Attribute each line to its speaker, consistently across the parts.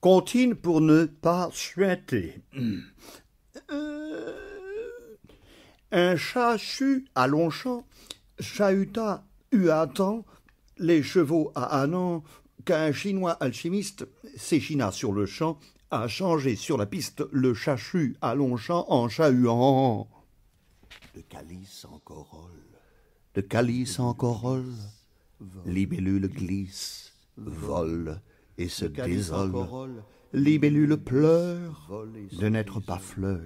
Speaker 1: Comptine pour ne pas suinter. Un chat chut à Longchamp, chahuta eut un temps, les chevaux à un an, qu'un chinois alchimiste s'échina sur le champ, a changé sur la piste le chat chut à Longchamp en chahuant. De calice en corolle, de calice en corolle, libellule glisse, vole et se désole. Libellule pleure de n'être pas fleur.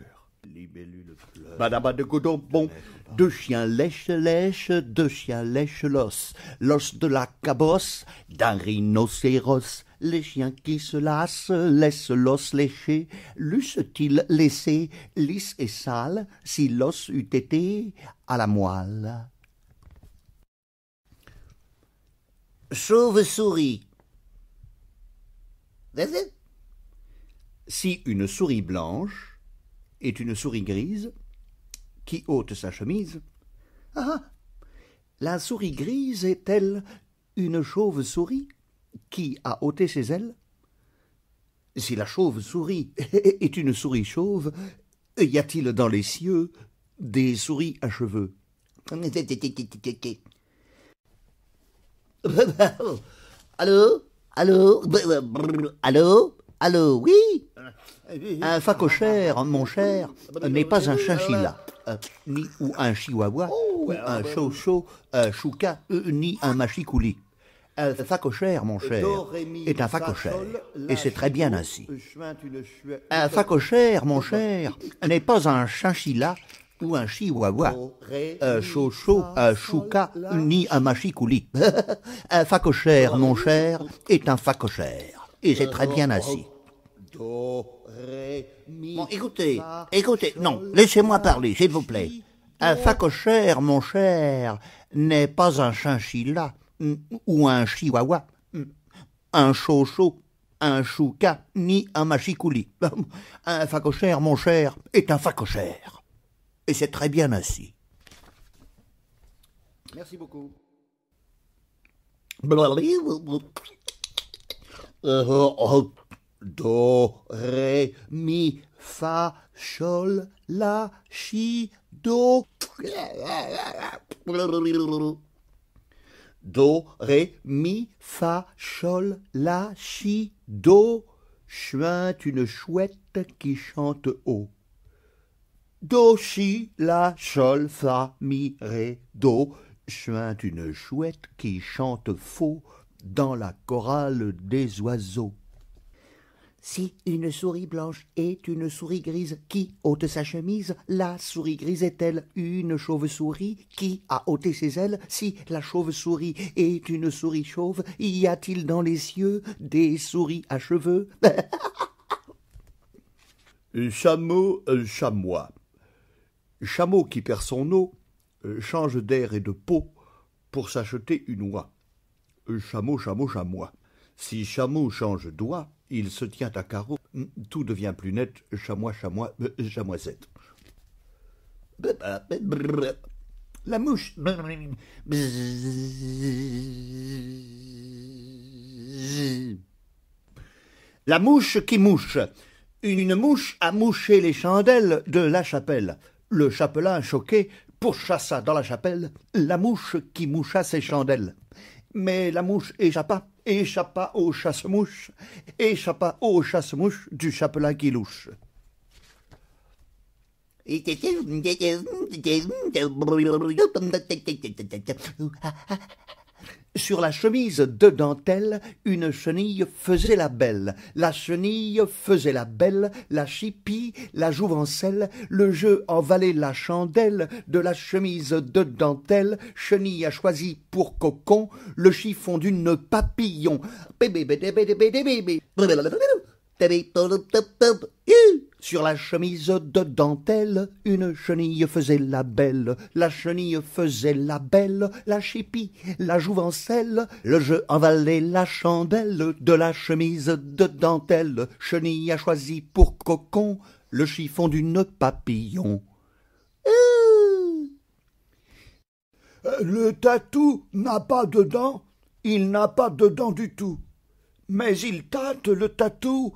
Speaker 1: Badaba de godon bon, deux chiens lèchent, deux chiens lèchent l'os de la cabosse d'un rhinocéros. Les chiens qui se lassent laissent l'os lécher. L'eussent-ils laissé lisse et sale si l'os eût été à la moelle? Chauve-souris. Si une souris blanche est une souris grise qui ôte sa chemise, la souris grise est-elle une chauve-souris qui a ôté ses ailes? Si la chauve-souris est une souris chauve, y a-t-il dans les cieux des souris à cheveux? Allô? Allô? Allô? Allô? Oui? Un phacochère, mon cher, n'est pas un chinchilla, ni ou un chihuahua, ou un chouchou, chouka, ni un machikouli. Un phacochère, mon cher, est un phacochère, et c'est très bien ainsi. Un phacochère, mon cher, n'est pas un chinchilla ou un chihuahua, un chouchou, un chouka, ni un machikouli. Un phacochère, mon cher, est un phacochère, et c'est très bien ainsi. Bon, écoutez, non, laissez-moi parler, s'il vous plaît. Un phacochère, mon cher, n'est pas un chinchilla ou un chihuahua, un chouchou, un chouka, ni un machikouli. Un phacochère, mon cher, est un phacochère. Et c'est très bien ainsi. Merci beaucoup. Do, ré, mi, fa, sol, la, chi, do. Do, ré, mi, fa, sol, la, chi, do. Chuinte une chouette qui chante haut. Do, chi, la, sol, fa, mi, ré, do. Chuinte une chouette qui chante faux dans la chorale des oiseaux. Si une souris blanche est une souris grise qui ôte sa chemise, la souris grise est-elle une chauve-souris qui a ôté ses ailes? Si la chauve-souris est une souris chauve, y a-t-il dans les cieux des souris à cheveux? Chameau, chamois. Chameau qui perd son eau change d'air et de peau pour s'acheter une oie. Chameau, chameau, chamois. Si chameau change d'oie, il se tient à carreau, tout devient plus net, chamois, chamois, chamoisette. La mouche. La mouche qui mouche. Une mouche a mouché les chandelles de la chapelle. Le chapelain choqué pourchassa dans la chapelle la mouche qui moucha ses chandelles. Mais la mouche échappa au chasse-mouche du chapelain qui louche. Sur la chemise de dentelle, une chenille faisait la belle. La chenille faisait la belle, la chipie, la jouvencelle, le jeu en valait la chandelle de la chemise de dentelle. Chenille a choisi pour cocon le chiffon d'une papillon. Sur la chemise de dentelle, une chenille faisait la belle. La chenille faisait la belle, la chipie, la jouvencelle. Le jeu en valait la chandelle de la chemise de dentelle. Chenille a choisi pour cocon le chiffon d'une papillon. Le tatou n'a pas de dents, il n'a pas de dents du tout. Mais il tâte le tatou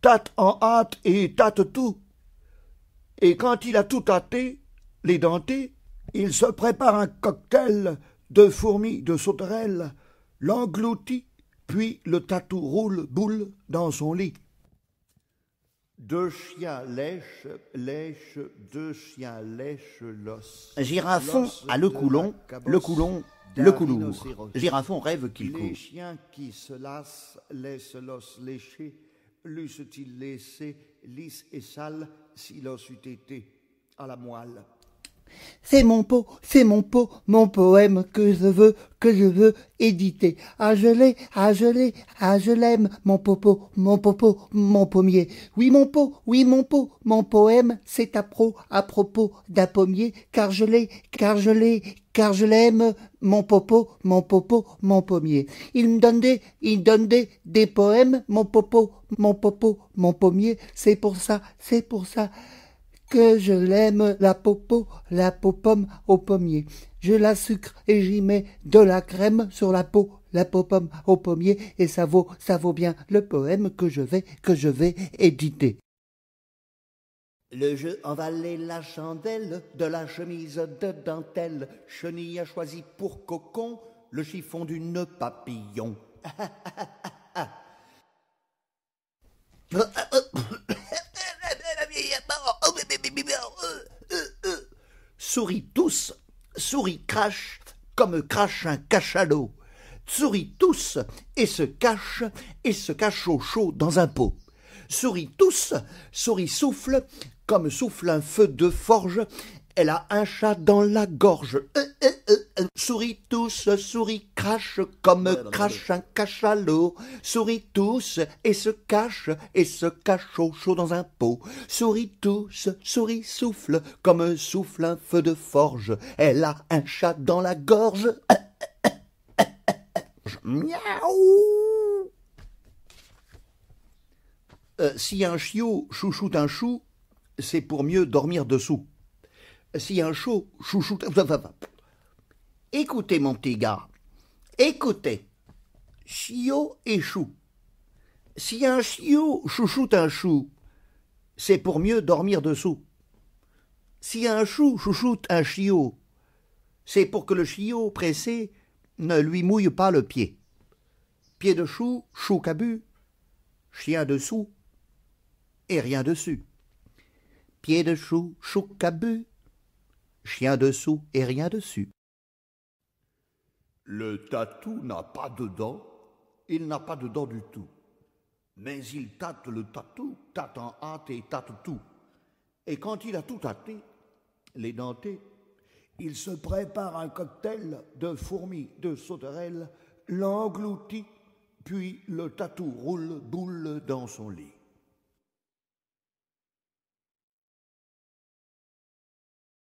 Speaker 1: tâte en hâte et tâte tout. Et quand il a tout tâté, les dentés, il se prépare un cocktail de fourmis, de sauterelles, l'engloutit, puis le tatou roule boule dans son lit. Deux chiens lèchent, deux chiens lèchent l'os.
Speaker 2: Girafon a le coulon, le coulour. Girafon rêve qu'il court.
Speaker 1: Les chiens qui se lassent laissent l'os léché, l'eussent-ils laissé lisse et sale si l'os eût été à la moelle.
Speaker 3: C'est mon pot, mon poème que je veux éditer. Ah, je l'aime, mon popo, mon pommier. Oui, mon pot, mon poème, c'est à propos d'un pommier, car je l'aime, mon popo, mon pommier. Il me donne des poèmes, mon popo, mon pommier. C'est pour ça que je l'aime, la pomme au pommier. Je la sucre et j'y mets de la crème sur la pomme au pommier, et ça vaut bien le poème que je vais éditer.
Speaker 1: Le jeu envalait la chandelle de la chemise de dentelle. Chenille a choisi pour cocon le chiffon d'une papillon. Souris tous, souris crache comme crache un cachalot. Souris tous et se cache au chaud dans un pot. Souris tous, souris souffle comme souffle un feu de forge. Elle a un chat dans la gorge. Souris tous, souris crache comme crache un cachalot. Souris tous et se cache au chaud dans un pot. Souris tous, souris souffle comme souffle un feu de forge. Elle a un chat dans la gorge. Miaou. Si un chiot chouchoute un chou, c'est pour mieux dormir dessous. Si un chou chouchoute... Écoutez, mon petit gars, écoutez. Chiot et chou. Si un chiot chouchoute un chou, c'est pour mieux dormir dessous. Si un chou chouchoute un chiot, c'est pour que le chiot pressé ne lui mouille pas le pied. Pied de chou, chou cabu, chien dessous et rien dessus. Pied de chou, chou cabu, chien dessous et rien dessus. Le tatou n'a pas de dents, il n'a pas de dents du tout. Mais il tâte le tatou, tâte en hâte et tâte tout. Et quand il a tout tâté, les dentés, il se prépare un cocktail de fourmis, de sauterelles, l'engloutit, puis le tatou roule boule dans son lit.